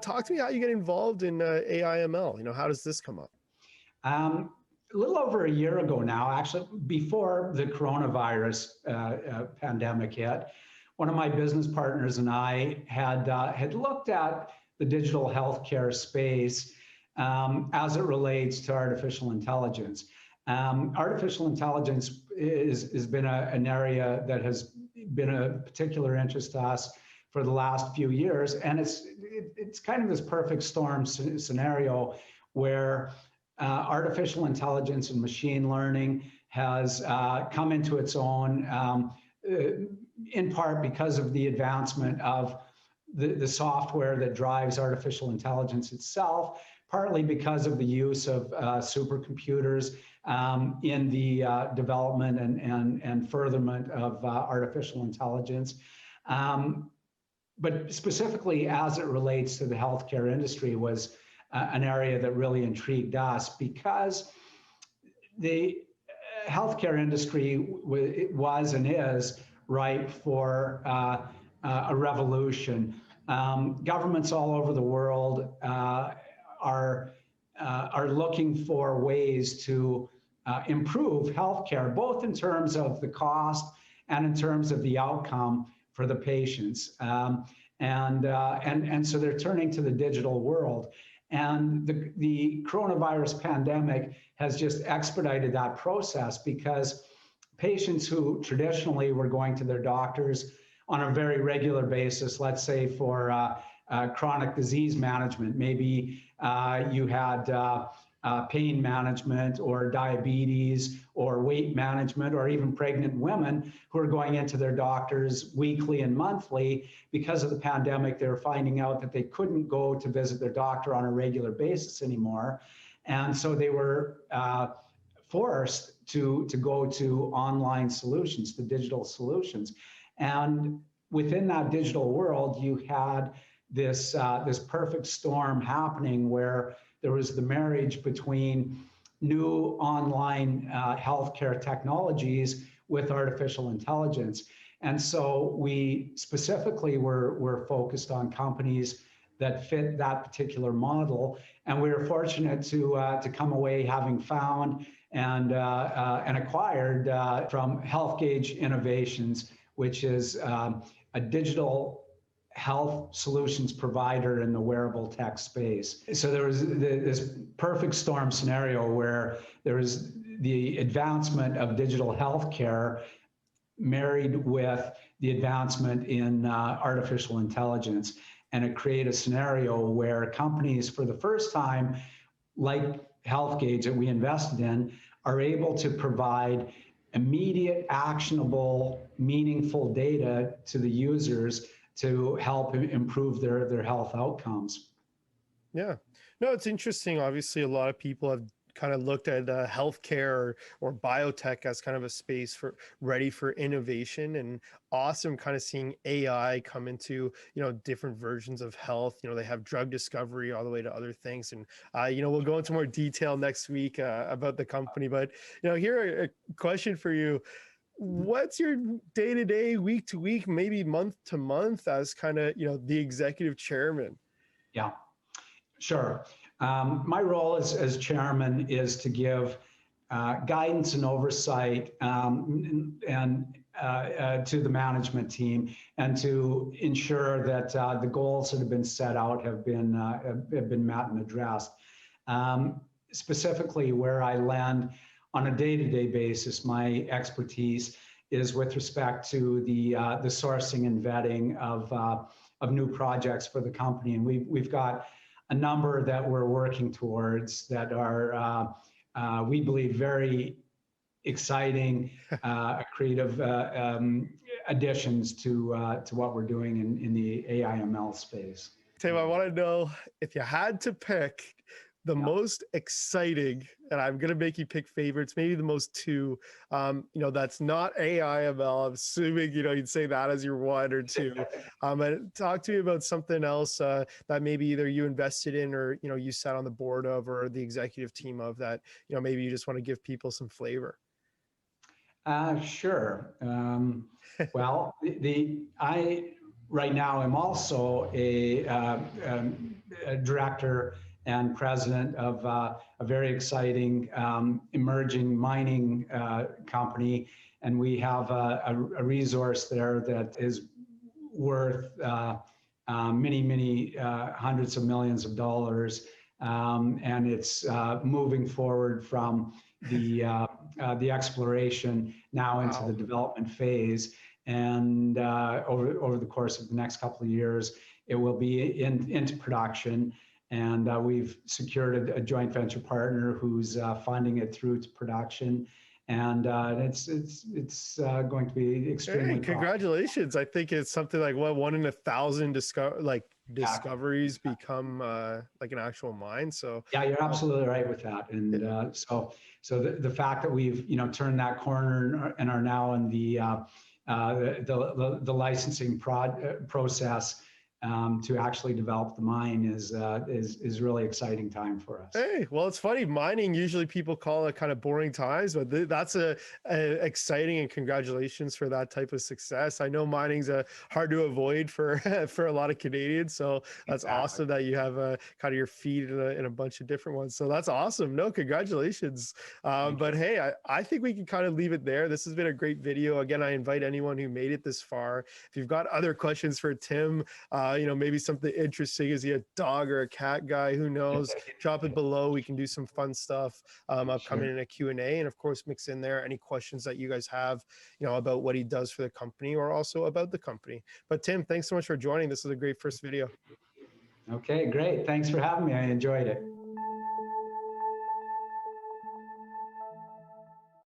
talk to me how you get involved in AIML. How does this come up? A little over a year ago now, actually, before the coronavirus pandemic hit, one of my business partners and I had looked at the digital healthcare space as it relates to artificial intelligence. Artificial intelligence has been an area that has been a particular interest to us for the last few years, and it's kind of this perfect storm scenario where artificial intelligence and machine learning has come into its own, in part because of the advancement of the software that drives artificial intelligence itself, partly because of the use of supercomputers in the development and furtherment of artificial intelligence. But specifically as it relates to the healthcare industry was an area that really intrigued us because the healthcare industry was and is ripe for a revolution. Governments all over the world are looking for ways to improve healthcare, both in terms of the cost and in terms of the outcome for the patients. And so they're turning to the digital world. And the coronavirus pandemic has just expedited that process because patients who traditionally were going to their doctors on a very regular basis, let's say for chronic disease management, maybe you had pain management or diabetes or weight management, or even pregnant women who are going into their doctors weekly and monthly. Because of the pandemic, they were finding out that they couldn't go to visit their doctor on a regular basis anymore. And so they were forced to go to online solutions, to digital solutions. And within that digital world, you had this perfect storm happening where there was the marriage between new online healthcare technologies with artificial intelligence. And so we specifically were focused on companies that fit that particular model. And we were fortunate to come away having found and acquired from HealthGauge Innovations, which is a digital health solutions provider in the wearable tech space. So there was this perfect storm scenario where there was the advancement of digital healthcare married with the advancement in artificial intelligence. And it created a scenario where companies, for the first time, like HealthGauge that we invested in, are able to provide immediate, actionable, meaningful data to the users to help improve their health outcomes. Yeah, no, it's interesting. Obviously, a lot of people have kind of looked at healthcare or biotech as kind of a space for ready for innovation, and awesome kind of seeing AI come into, different versions of health. They have drug discovery all the way to other things. And, we'll go into more detail next week about the company. But, here, a question for you. What's your day-to-day, week-to-week, maybe month-to-month as kind of, the executive chairman? Yeah, sure. My role as chairman is to give guidance and oversight and to the management team, and to ensure that the goals that have been set out have been met and addressed. Specifically, where I land on a day-to-day basis, my expertise is with respect to the sourcing and vetting of new projects for the company, and we've got a number that we're working towards that are, we believe, very exciting, creative additions to what we're doing in the AIML space. Tim, I want to know if you had to pick the most exciting, and I'm going to make you pick favorites, maybe the most two, that's not AIML. I'm assuming, you'd say that as your one or two. But talk to me about something else that maybe either you invested in or, you sat on the board of, or the executive team of, that, maybe you just want to give people some flavor. Sure. Well, right now I'm also a director and president of a very exciting emerging mining company. And we have a resource there that is worth many hundreds of millions of dollars. And it's moving forward from the exploration now into the Wow. development phase. And over the course of the next couple of years, it will be into production. And we've secured a joint venture partner who's funding it through to production. And it's going to be Hey, extremely profitable. congratulations. I think it's something like what, one in a thousand Exactly. discoveries become like an actual mine. So Yeah, you're um, absolutely right with that. And so the fact that we've turned that corner and are now in the licensing process to actually develop the mine is really exciting time for us. hey, well, it's funny. Mining usually people call it kind of boring times, but that's a exciting, and congratulations for that type of success. I know mining's hard to avoid for for a lot of Canadians, so that's Exactly. awesome that you have kind of your feet in a bunch of different ones. So that's awesome. No, congratulations. Thank you. But hey, I think we can kind of leave it there. This has been a great video. Again, I invite anyone who made it this far. If you've got other questions for Tim, maybe something interesting. Is he a dog or a cat guy? Who knows? Drop it below. We can do some fun stuff upcoming Sure. in a Q&A, and of course mix in there any questions that you guys have, about what he does for the company or also about the company. But Tim, thanks so much for joining. This is a great first video. Okay, great. Thanks for having me. I enjoyed it.